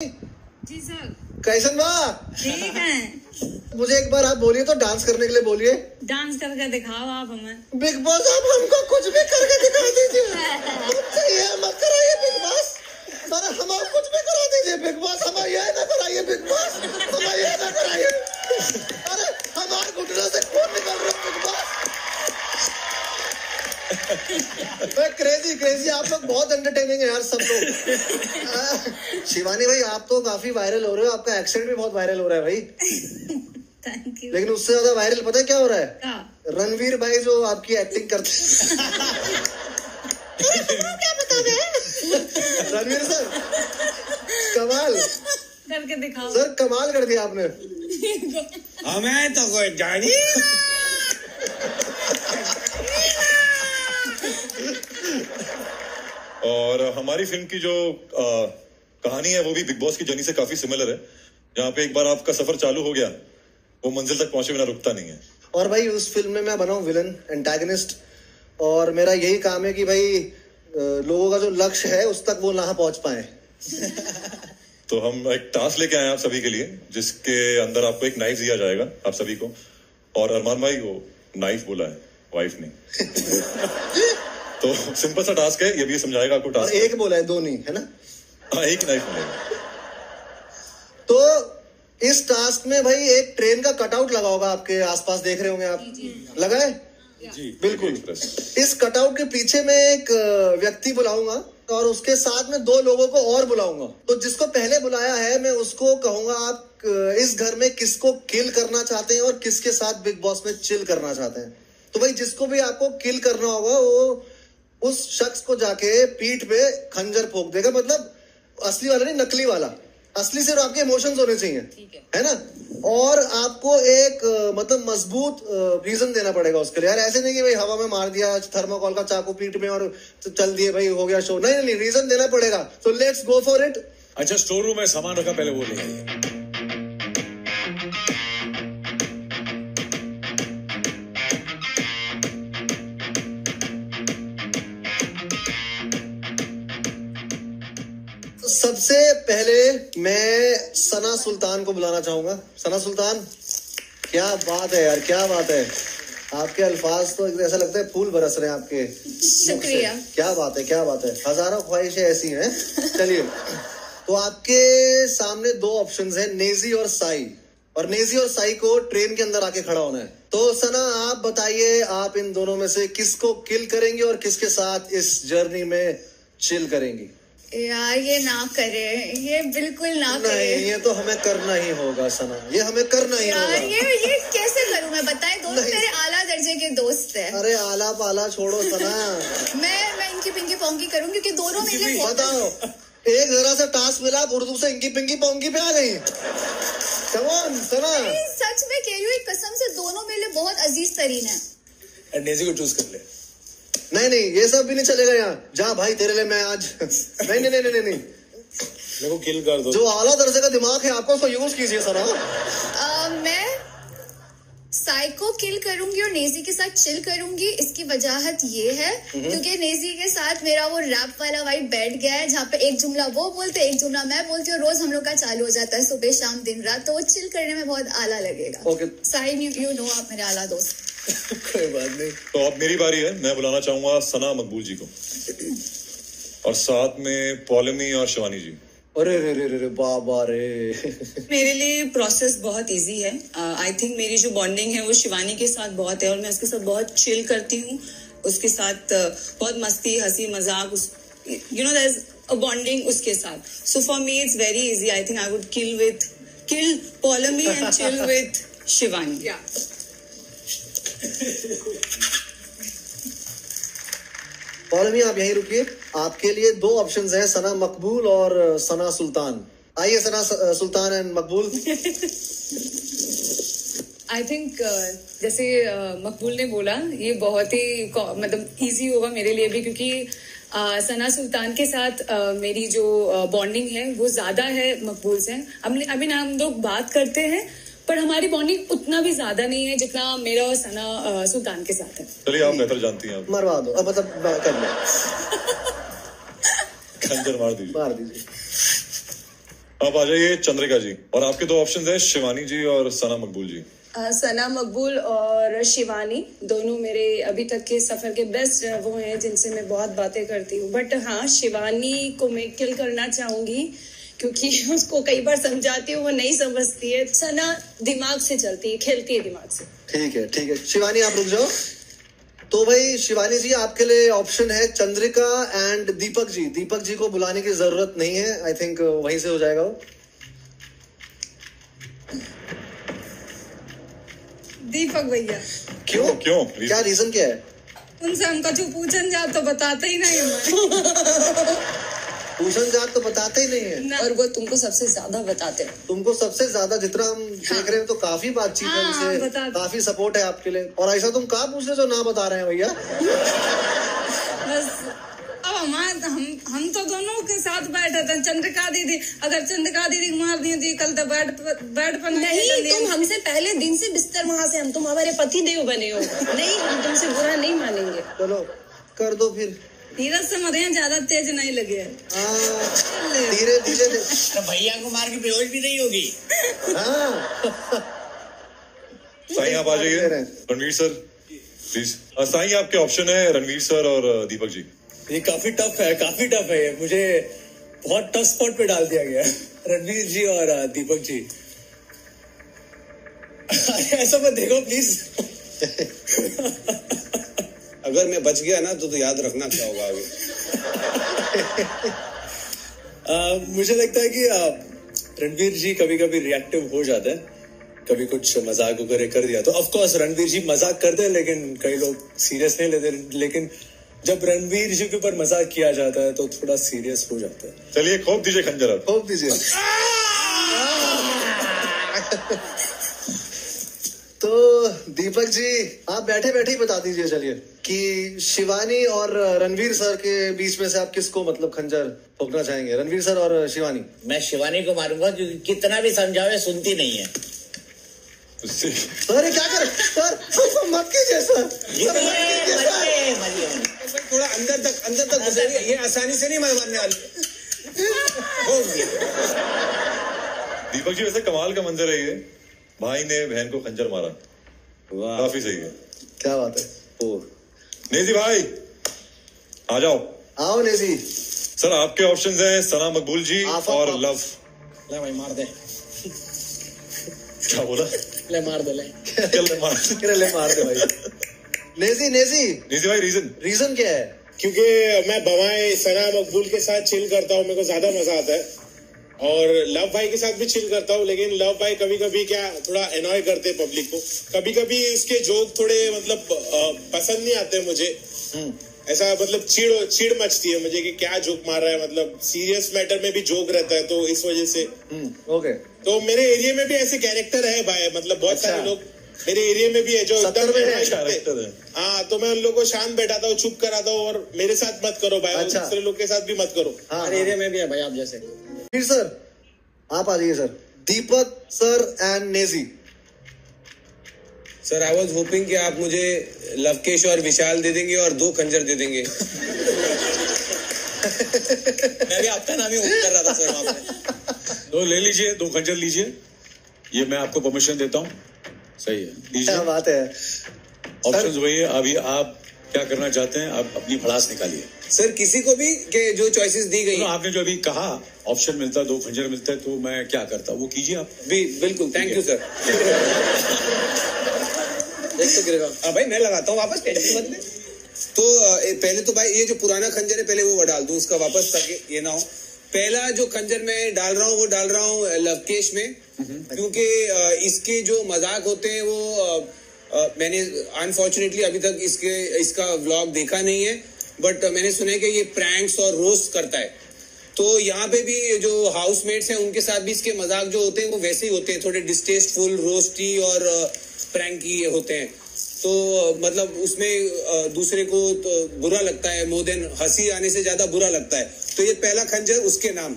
जी sir. कैसन बा? ठीक है। मुझे एक बार आप बोलिए तो डांस करने के लिए बोलिए। डांस करके दिखाओ आप हमें। बिग बॉस आप हमको कुछ भी करके दिखा दीजिए। हमसे ये मत कराइए बिग बॉस। अरे हम आप कुछ भी करा दीजिए बिग बॉस। हमें ये ना कराइए बिग बॉस। हमें ये ना कराइए। अरे हमारे घुटनों से खून निकल रहा है बिग बॉस। क्रेजी क्रेजी आप लोग बहुत एंटरटेनिंग है यार सब लोग। शिवानी भाई आप तो काफी वायरल हो रहे हो। आपका एक्सेंट भी बहुत वायरल हो रहा है भाई। Thank you. लेकिन उससे ज्यादा वायरल पता है क्या हो रहा है? क्या? रणवीर भाई जो आपकी एक्टिंग करते क्या बता रहे? रणवीर सर कमाल करके दिखाओ सर, कमाल कर दिया आपने। हमें तो कोई जानी और हमारी फिल्म की जो कहानी है वो भी बिग बॉस की जर्नी से काफी सिमिलर है। जहाँ पे एक बार आपका सफर चालू हो गया वो मंजिल तक पहुंचे बिना रुकता नहीं है। और भाई उस फिल्म में मैं बना हूँ विलन, एंटागनिस्ट। और मेरा यही काम है कि भाई लोगों का जो लक्ष्य है उस तक वो ना पहुंच पाए। तो हम एक टास्क लेके आए हैं आप सभी के लिए, जिसके अंदर आपको एक नाइफ दिया जाएगा आप सभी को। और अरमान भाई को नाइफ बोला है, वाइफ नहीं। तो सिंपल सा टास्क है, ये भी समझाएगा आपको और टास्क। एक बोला है, दो नहीं है ना? हाँ, एक नाइफ मिलेगा। तो इस टास्क में भाई एक ट्रेन का कटआउट लगा होगा, आपके आसपास देख रहे होंगे आप। लगा है? जी बिल्कुल। एक्सप्रेस। इस कटआउट के पीछे मैं एक व्यक्ति बुलाऊंगा और उसके साथ में दो लोगों को और बुलाऊंगा। तो जिसको पहले बुलाया है मैं उसको कहूंगा आप इस घर में किसको किल करना चाहते हैं और किसके साथ बिग बॉस में चिल करना चाहते हैं। तो भाई जिसको भी आपको किल करना होगा वो उस शख्स को जाके पीठ पे खंजर ठोक देगा। मतलब असली वाला नहीं, नकली वाला। असली सिर्फ आपके इमोशंस होने चाहिए, है ना? और आपको एक मतलब मजबूत रीजन देना पड़ेगा उसके लिए। यार ऐसे नहीं कि भाई हवा में मार दिया थर्माकोल का चाकू पीठ में और चल दिए भाई हो गया शो। नहीं नहीं, रीजन देना पड़ेगा। तो लेट्स गो फॉर इट। अच्छा स्टोर रूम में सामान रखा, पहले वो ले। सबसे पहले मैं सना सुल्तान को बुलाना चाहूंगा। सना सुल्तान, क्या बात है यार, क्या बात है। आपके अल्फाज तो ऐसा लगता है फूल बरस रहे हैं आपके। शुक्रिया। क्या बात है, क्या बात है। हजारों ख्वाहिशें ऐसी हैं। चलिए, तो आपके सामने दो ऑप्शंस हैं, नेजी और साई। और नेजी और साई को ट्रेन के अंदर आके खड़ा होना है। तो सना आप बताइए, आप इन दोनों में से किसको किल करेंगे और किसके साथ इस जर्नी में चिल करेंगी? यार ये ना करे, ये बिल्कुल ना करे। नहीं, ये तो हमें करना ही होगा सना, ये हमें करना ही होगा। यार ये कैसे करूं मैं, बताएं। दोनों नहीं। मेरे आला दर्जे के दोस्त हैं। अरे आला पाला छोड़ो सना। मैं इनकी पिंकी पोंकी करूं क्योंकि दोनों मेरे लिए बताओ, एक जरा सा टास्क मिला, आप उर्दू से इंकी पिंकी पोंकी पे आ गई। कम ऑन सना। सच में कह रही हूँ, कसम से दोनों मेरे लिए बहुत अजीज तरीन है। नेजी को चूज कर ले। नहीं नहीं, ये सब भी नहीं चलेगा यहाँ। जा भाई तेरे लिए मैं आज नहीं नहीं नहीं नहीं नहीं, मेरे को किल कर दो। जो आला दर्जे का दिमाग है आपको उसको यूज कीजिए सना। मैं साई को किल करूंगी और नेजी के साथ चिल करूंगी। इसकी वजह ये है क्योंकि नेजी के साथ मेरा वो रैप वाला वाइब बैठ गया है, जहाँ पे एक जुमला वो बोलते एक जुमला मैं बोलती हूँ। रोज हम लोग का चालू हो जाता है सुबह शाम दिन रात। तो वो चिल करने में बहुत आला लगेगा। ओके साई यू नो आप मेरे आला दोस्त। कोई बात नहीं। तो अब मेरी बारी है, मैं बुलाना चाहूंगा सना मकबूल जी को और साथ में पॉलमी और शिवानी जी। अरे रे रे रे बाबा रे। मेरे लिए प्रोसेस बहुत इजी है। आई थिंक मेरी जो बॉन्डिंग है वो शिवानी के साथ बहुत है और मैं उसके साथ बहुत चिल करती हूँ। उसके साथ बहुत मस्ती हंसी मजाक, you know there is a bonding उसके साथ। So for me it's very easy. I think I would kill Poulami and chill with Shivani. Poulami आप यहीं रुकिए, आपके लिए दो ऑप्शंस हैं, सना मकबूल और सना सुल्तान। आइए सना sultan and Maqbool. I think जैसे मकबूल ने बोला, ये बहुत ही मतलब इजी होगा मेरे लिए भी, क्योंकि सना सुल्तान के साथ मेरी जो बॉन्डिंग है वो ज्यादा है मकबूल से। अभी ना हम लोग बात करते हैं पर हमारी बॉन्डिंग उतना भी ज्यादा नहीं है जितना मेरा और सना सुल्तान के साथ है। चलिए आप बेहतर जानती हैं, आप मरवा दो, मतलब कर लो। खंजर मार दीजिए। मार दीजिए। आप आ जाइए चंद्रिका जी, और आपके दो ऑप्शन है शिवानी जी और सना मकबूल जी। सना मकबूल और शिवानी दोनों मेरे अभी तक के सफर के बेस्ट वो हैं जिनसे मैं बहुत बातें करती हूँ। बट हाँ, शिवानी को मैं किल करना चाहूंगी क्योंकि उसको कई बार समझाती हूँ, वो नहीं समझती है। सना दिमाग से चलती है, खेलती है दिमाग से। ठीक है शिवानी आप रुक जाओ। तो भाई शिवानी जी आपके लिए ऑप्शन है चंद्रिका एंड दीपक जी। दीपक जी को बुलाने की जरूरत नहीं है, आई थिंक वहीं से हो जाएगा वो। दीपक भैया। क्यों क्या रीजन क्या है? उनसे हम कछु पूछन जा तो बताते ही नहीं पूछन जात तो बताते ही नहीं है, और वो तुमको सबसे ज्यादा बताते हैं। तुमको सबसे ज्यादा जितना हम देख रहे हैं तो काफी बातचीत है उनसे, काफी सपोर्ट है आपके लिए। और ऐसा तुम कहाँ पूछ रहे जो ना बता रहे हैं भैया? बस अब हम तो दोनों के साथ बैठे थे। चंद्रिका दीदी, अगर चंद्रिका दीदी मार दी थी कल तो बेड पर नहीं, तुम हमसे पहले दिन से बिस्तर वहाँ से, हम तुम हमारे पति देव बने हो। नहीं, हम तुमसे बुरा नहीं मानेंगे। चलो कर दो फिर। धीरज से मरे ज्यादा तेज नहीं लगे। धीरे धीरे तो भैया को मार के बेहोश भी नहीं होगी। साईं आप आ जाइए। Ranveer sir please. साईं आपके ऑप्शन है रणवीर सर और दीपक जी। ये काफी टफ है, मुझे बहुत टफ स्पॉट पे डाल दिया गया। रणवीर जी और दीपक जी। ऐसा मत देखो प्लीज। अगर मैं बच गया ना तो याद रखना क्या होगा आगे। मुझे लगता है कि रणवीर जी कभी कभी रिएक्टिव हो जाते हैं, कभी कुछ मजाक वगैरह कर दिया तो ऑफ कोर्स रणवीर जी मजाक करते हैं, लेकिन कई लोग सीरियस नहीं लेते। लेकिन जब रणवीर जी के ऊपर मजाक किया जाता है तो थोड़ा सीरियस हो जाता है। चलिए खोप दीजिए खंजर, आप खोप दीजिए। तो दीपक जी आप बैठे बैठे ही बता दीजिए चलिए कि शिवानी और रणवीर सर के बीच में से आप किसको मतलब खंजर ठोकना चाहेंगे? रणवीर सर और शिवानी। मैं शिवानी को मारूंगा क्योंकि कितना भी समझावे सुनती नहीं है। अरे क्या कर सर, मत कीजिए सर। थोड़ा अंदर तक घुसेंगे, ये आसानी से नहीं मारने वाली। दीपक जी वैसे कमाल का मंजर है ये, भाई ने बहन को खंजर मारा, काफी सही है। क्या बात है। नेजी भाई आ जाओ। आओ नेजी। सर आपके ऑप्शंस हैं सना मकबूल जी और लव। ले भाई मार दे। क्या बोला? ले मार दे। ले मार दे भाई। नेजी भाई रीजन क्या है? क्योंकि मैं बवाएं सना मकबूल के साथ चिल करता हूँ, मेरे को ज्यादा मजा आता है। और लव भाई के साथ भी चिल करता हूँ, लेकिन लव भाई कभी कभी क्या थोड़ा एनॉय करते हैं पब्लिक को। कभी कभी इसके जोक थोड़े मतलब पसंद नहीं आते मुझे। ऐसा मतलब चिड़ मचती है मुझे कि क्या जोक मार रहा है, मतलब सीरियस मैटर में भी जोक रहता है, तो इस वजह से। ओके। तो मेरे एरिया में भी ऐसे कैरेक्टर है भाई, मतलब बहुत सारे लोग मेरे एरिया में भी है जो एकदम कैरेक्टर है। हाँ, तो मैं उन लोगों को शांत बैठाता हूँ, चुप कराता हूँ, और मेरे साथ मत करो भाई, दूसरे लोग के साथ भी मत करो। हमारे एरिया में भी है भाई आप जैसे। फिर सर आप आ जाइए sir. Deepak sir and Naezy. Sir I was hoping कि आप मुझे लवकेश और विशाल दे देंगे और 2 खंजर दे देंगे। मैं भी आपका नाम ही कर रहा था सर वहाँ पे। तो ले लीजिए, 2 खंजर लीजिए, ये मैं आपको परमिशन देता हूँ। सही है, क्या बात है। ऑप्शंस वही है। अभी आप क्या करना चाहते हैं, आप अपनी भड़ास निकालिए। सर किसी को भी के जो चॉइसेस दी गई, तो आपने जो अभी कहा ऑप्शन मिलता है, 2 खंजर मिलता है, तो मैं क्या करता, वो कीजिए आप। बिल्कुल थैंक यू सर। एक तो गिरेगा। भाई मैं लगाता हूँ वापस, टेंशन मत ले। तो पहले तो भाई ये जो पुराना खंजर है पहले वो डाल दूं उसका वापस, ताकि ये ना हो। पहला जो खंजर मैं डाल रहा हूँ वो डाल रहा हूँ लवकेश में, क्योंकि इसके जो मजाक होते हैं वो मैंने अनफॉर्चुनेटली अभी तक इसका व्लॉग देखा नहीं है, बट मैंने सुना है कि ये प्रैंक्स और रोस्ट करता है। तो यहाँ पे भी जो हाउसमेट्स हैं उनके साथ भी इसके मजाक जो होते हैं वो वैसे ही होते हैं, थोड़े डिस्टेस्टफुल, रोस्टी और प्रैंकी होते हैं। तो मतलब उसमें दूसरे को तो बुरा लगता है, मोर देन हंसी आने से ज्यादा बुरा लगता है। तो ये पहला खंजर उसके नाम।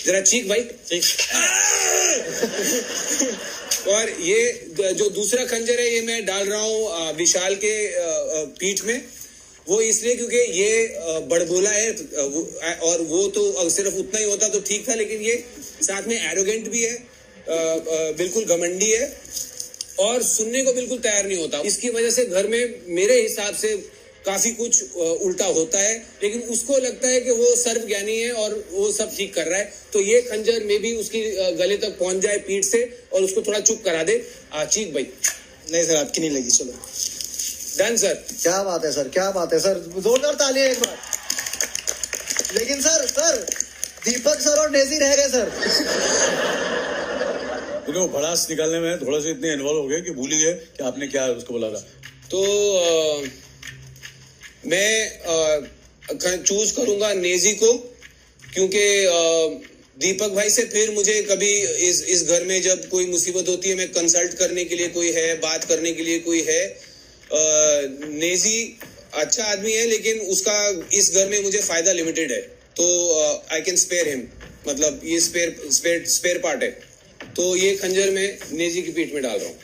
जरा चीख भाई, चीख। और ये जो दूसरा खंजर है ये मैं डाल रहा हूँ विशाल के पीठ में। वो इसलिए क्योंकि ये बड़बोला है, और वो तो सिर्फ उतना ही होता तो ठीक था, लेकिन ये साथ में एरोगेंट भी है, बिल्कुल घमंडी है और सुनने को बिल्कुल तैयार नहीं होता। इसकी वजह से घर में मेरे हिसाब से काफी कुछ उल्टा होता है, लेकिन उसको लगता है कि वो सर्वज्ञानी है और वो सब ठीक कर रहा है। तो ये खंजर में भी उसकी गले तक पहुंच जाए पीठ से और उसको थोड़ा चुप करा दे। चीख भाई। नहीं सर, आपकी नहीं लगी, चलो डन सर। क्या बात है सर, क्या बात है सर, जोरदार तालियां एक बार। लेकिन सर दीपक सर और नेजी रह गए सर। भड़ास निकालने में थोड़ा सा इतने इन्वॉल्व हो गए कि भूल ही गए कि आपने क्या उसको बोला था। तो मैं चूज करूंगा नेजी को, क्योंकि दीपक भाई से फिर मुझे कभी इस घर में जब कोई मुसीबत होती है, मैं कंसल्ट करने के लिए कोई है, बात करने के लिए कोई है। नेजी अच्छा आदमी है, लेकिन उसका इस घर में मुझे फायदा लिमिटेड है, तो आई कैन स्पेयर हिम, मतलब ये स्पेयर पार्ट है। तो ये खंजर में नेजी की पीठ में डाल रहा हूँ।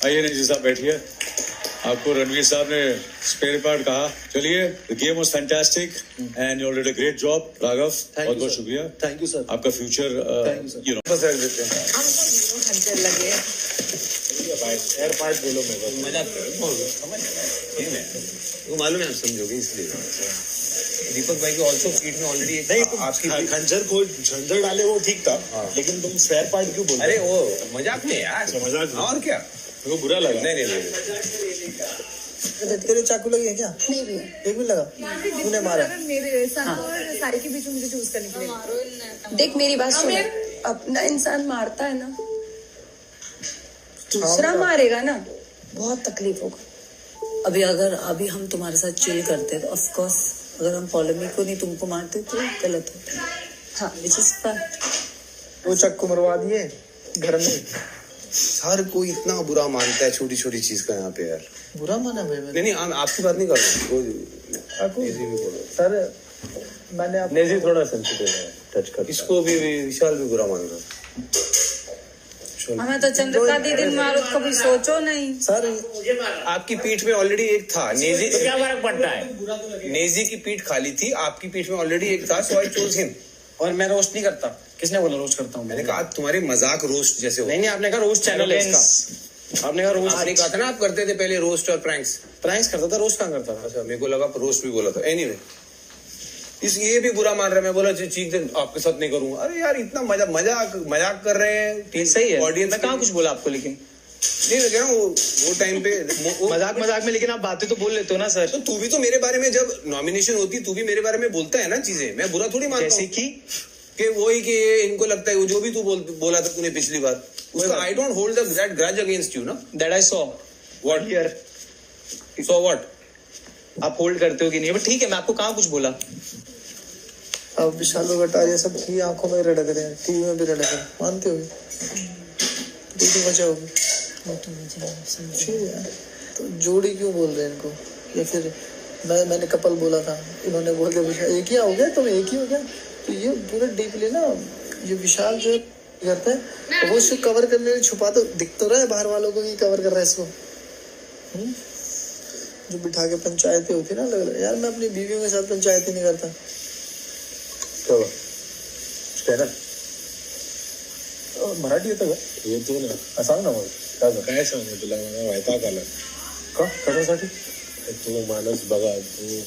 आइए नेजी साहब बैठिए। आपको रणवीर साहब ने स्पेयर पार्ट कहा। चलिए, the game was fantastic and you did a great job. Raghav, बहुत बहुत शुक्रिया। Thank you sir. आपका फ्यूचर यू नो खंजर लगे एयर पार्ट बोलो मेरे को। मजाक वो मालूम है, आप समझोगे इसलिए। दीपक भाई की ऑल्सो पीठ में ऑलरेडी नहीं, आपकी खंजर को झंझर डाले वो ठीक था, लेकिन तुम स्पेयर पार्ट क्यों बोल रहे? अरे वो मजाक में यार, मजाक और क्या, वो बुरा लगा। नहीं तेरे चाकू लगी है क्या? नहीं भैया, एक भी लगा? तूने मारा? मेरे साथ और सारे के बीच में मुझे चूज करने के लिए। देख मेरी बात सुन, अपना इंसान मारता है ना, दूसरा मारेगा ना, बहुत तकलीफ होगा। अभी हम तुम्हारे साथ चिल करते तो ऑफ कोर्स, अगर हम पॉलेमिक को नहीं तुमको मारते तो गलत होता। हाँ, विच इज फैक्ट। वो चाकू मरवा दिए घर में। हर कोई इतना बुरा मानता है छोटी छोटी चीज का यहाँ पे यार। बुरा माना भाई मैंने? नहीं, आपकी बात नहीं कर रहा हूँ। सर मैंने आप नेजी थोड़ा सेंसिटिव है, टच कर। इसको भी विशाल भी बुरा मान रहा। हमें तो चंद्रिका दीदी मारो, कभी सोचो नहीं। सर आपकी पीठ में ऑलरेडी एक था नेजी, तो क्या फर्क पड़ता है? नेजी की पीठ खाली थी, आपकी पीठ में ऑलरेडी एक था, सो आई चूज हिम। और मैं रोस्ट नहीं करता। किसने बोला रोस्ट करता हूँ? मैंने कहा तुम्हारे मजाक रोस्ट जैसे हो। नहीं, आपने कहा रोस्ट चैनल है इसका। आपने कहा रोस्ट। आपने कहा था ना आप करते थे पहले रोस्ट और प्रैंक्स करता था, रोस्ट कहाँ करता था? अच्छा, मेरे को लगा रोस्ट भी बोला था। एनीवे, ये भी बुरा मान रहा है। मैं बोला चीख दे, आपके साथ नहीं करूंगा। अरे यार, इतना मजाक कर रहे हैं। सही है, ऑडियंस मैं कहाँ कुछ बोला आपको, लेकिन नहीं, मैं कह रहा हूँ वो टाइम पे मजाक में, लेकिन आप बातें तो बोल लेते हो ना सर। तो तू भी तो मेरे बारे में, जब नॉमिनेशन होती तू भी मेरे बारे में बोलता है ना चीजें। मैं बुरा थोड़ी मानता हूँ। जैसे कि वही कि इनको लगता है जो भी तू बोला था तूने पिछली बार, उसका I don't hold that grudge against you ना। That I saw what here. So what? आप होल्ड करते हो कि नहीं? बट ठीक है, मैं आपको कहाँ कुछ बोला? अब विशाल कटारिया सब की आंखों में रड़क रहे हैं, टीवी में भी रड़क रहे हैं, मानते हो? तो वजह होगी। तो जोड़ी क्यों बोल रहे हैं इनको? या फिर मैंने कपल बोला था, इन्होंने बोल दिया विशाल एक ही हो गया, तुम एक ही हो गया। तो ये पूरा डीपली ना, ये विशाल जो करता है वो उसको कवर करने में छुपा तो दिख तो रहा है बाहर वालों को कि कवर कर रहा है इसको। जो बिठा के पंचायतें होती ना, लग रहा है यार मैं अपनी बीवियों के साथ पंचायतें नहीं करता। मराठी येतं का? येतो ना. सांग ना मग. काय सांगू तुला, मला वैताग आला. का? कशासाठी? तू माणूस बघा, तू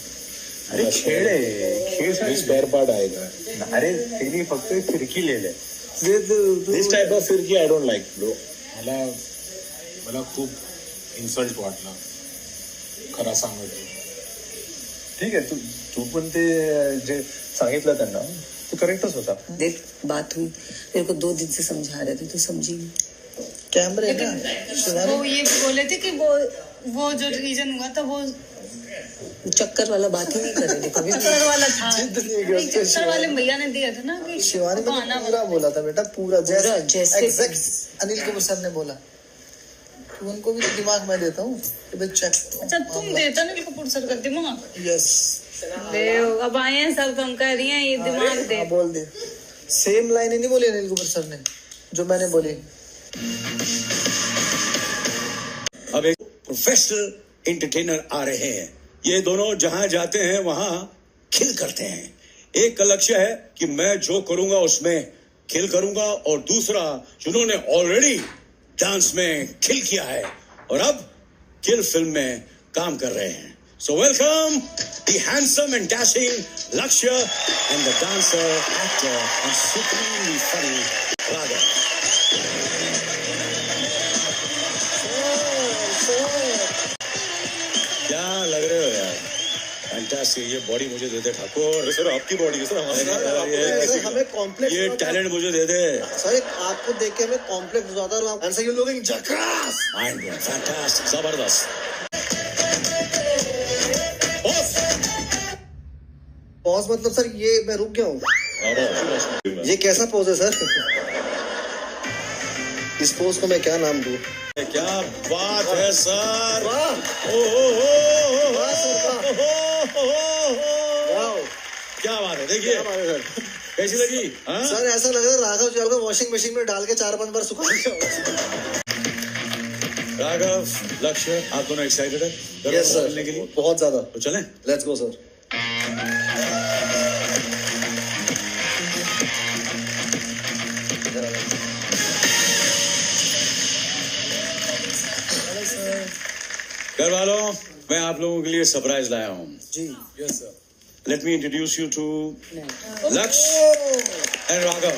अरे खेळ आहे, खेळ स्पेअर पार्ट आहे का? अरे त्यांनी फक्त फिरकी लिहिलंय. दिस टाइप ऑफ फिरकी आय डोंट लाईक ब्रो. मला खूप इन्सल्ट वाटला, खरा सांगतो. ठीक आहे, तू पण ते जे सांगितलं त्यांना तो करेक्टच होता. देख, बात हुई, मेरे को 2 दिन से समझा रहे थे, तू समझी नहीं. कैमरे ना वो ये बोले थे कि वो जो रीजन हुआ था वो चक्कर वाला बात ही नहीं कर रहे थे कभी. चक्कर वाला था, चक्कर वाले भैया ने दिया था ना कि शिवानी ने पूरा बोला था बेटा, पूरा जैसे एग्जैक्ट अनिल कपूर सर ने बोला। तो उनको भी दिमाग में देता हूँ कि भाई चेक। अच्छा, तुम देता अनिल कपूर सर का दिमाग? यस, अब आए हैं सब, कम कर रही हैं ये दिमाग दे। बोल दे, सेम लाइन नहीं बोली अनिल कपूर सर ने जो मैंने बोली। अब एक प्रोफेशनल एंटरटेनर आ रहे हैं। ये दोनों जहां जाते हैं वहां खिल करते हैं। एक का लक्ष्य है कि मैं जो करूंगा उसमें किल करूंगा, और दूसरा जिन्होंने ऑलरेडी डांस में किल किया है और अब किल फिल्म में काम कर रहे हैं. So welcome the handsome and dashing Lakshya and the dancer, actor and supremely funny Raghav. क्या लग रहे हो यार? फैंटास्टिक. ये बॉडी मुझे दे दे ठाकुर. सर आपकी बॉडी है सर, हमें कॉम्प्लेक्स, ये टैलेंट मुझे दे दे सर. आपको देख के हमें कॉम्प्लेक्स हो जाता है. Answer you looking जकास. Mind blowing, fantastic, जबरदस्त. पॉज मतलब सर ये मैं रुक गया हूँ. ये कैसा पोज है सर? इस पोज को मैं क्या नाम दूं? क्या बात है सर. वाह वाह सर, वाह. क्या बात है. देखिए कैसी लगी सर? ऐसा लग रहा है राघव जुलाल को वॉशिंग मशीन में डाल के 4-5 बार सुखा दिया. राघव, लक्ष्य, आप दोनों एक्साइटेड है यस सर, के लिए? बहुत ज्यादा. तो चलें. Let's go sir. घर वालों, मैं आप लोगों के लिए सरप्राइज लाया हूँ जी. Yes sir. Let me introduce you to Lakshya and Raghav.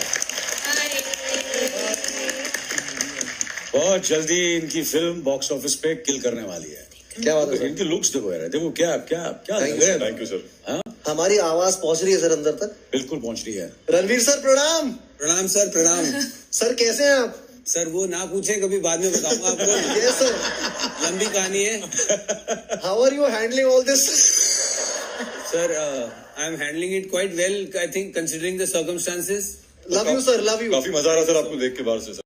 बहुत जल्दी इनकी फिल्म बॉक्स ऑफिस पे किल करने वाली है. क्या बात है सर? इनके लुक्स देखो यार, देखो क्या क्या क्या लग रहे हैं. Thank you sir. हमारी आवाज पहुंच रही है सर अंदर तक. बिल्कुल पहुंच रही है. रणवीर सर प्रणाम. प्रणाम सर, प्रणाम. सर कैसे हैं आप? सर वो ना पूछें, कभी बाद में बताऊंगा आपको. Yes sir. लंबी कहानी है. How are you handling all this? Sir I am handling it quite well, I think, considering the circumstances. Love you sir, love you. काफी मजा आ रहा सर आपको देख के बाहर से सर.